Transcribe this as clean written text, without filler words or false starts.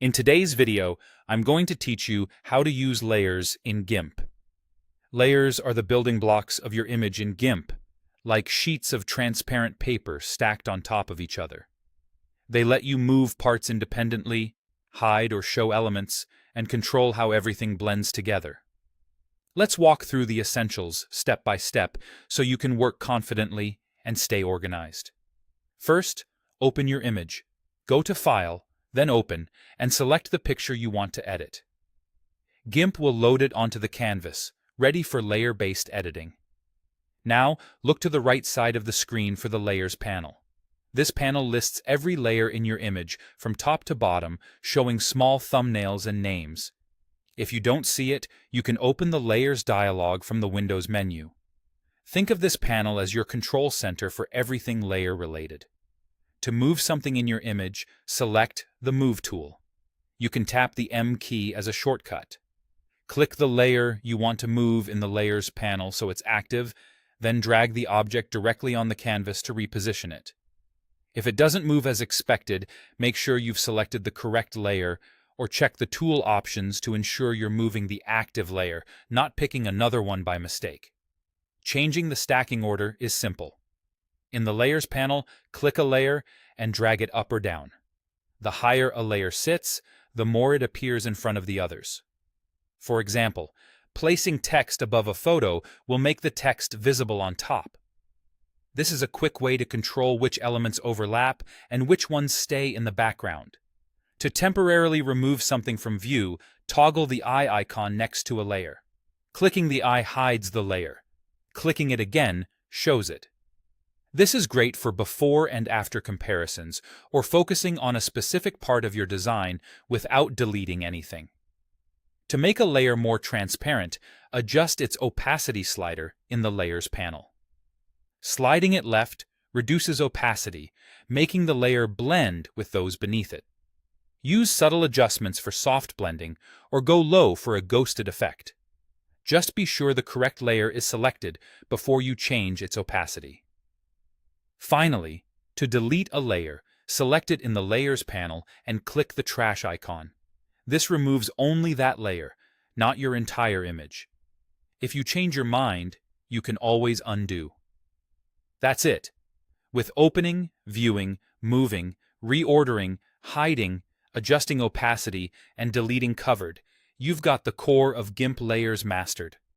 In today's video, I'm going to teach you how to use layers in GIMP. Layers are the building blocks of your image in GIMP, like sheets of transparent paper stacked on top of each other. They let you move parts independently, hide or show elements, and control how everything blends together. Let's walk through the essentials step by step so you can work confidently and stay organized. First, open your image. Go to File, then Open, and select the picture you want to edit. GIMP will load it onto the canvas, ready for layer-based editing. Now, look to the right side of the screen for the Layers panel. This panel lists every layer in your image from top to bottom, showing small thumbnails and names. If you don't see it, you can open the Layers dialog from the Windows menu. Think of this panel as your control center for everything layer-related. To move something in your image, select the Move tool. You can tap the M key as a shortcut. Click the layer you want to move in the Layers panel so it's active, then drag the object directly on the canvas to reposition it. If it doesn't move as expected, make sure you've selected the correct layer, or check the tool options to ensure you're moving the active layer, not picking another one by mistake. Changing the stacking order is simple. In the Layers panel, click a layer and drag it up or down. The higher a layer sits, the more it appears in front of the others. For example, placing text above a photo will make the text visible on top. This is a quick way to control which elements overlap and which ones stay in the background. To temporarily remove something from view, toggle the eye icon next to a layer. Clicking the eye hides the layer. Clicking it again shows it. This is great for before and after comparisons, or focusing on a specific part of your design without deleting anything. To make a layer more transparent, adjust its opacity slider in the Layers panel. Sliding it left reduces opacity, making the layer blend with those beneath it. Use subtle adjustments for soft blending, or go low for a ghosted effect. Just be sure the correct layer is selected before you change its opacity. Finally, to delete a layer, select it in the Layers panel and click the trash icon. This removes only that layer, not your entire image. If you change your mind, you can always undo. That's it. With opening, viewing, moving, reordering, hiding, adjusting opacity, and deleting covered, you've got the core of GIMP layers mastered.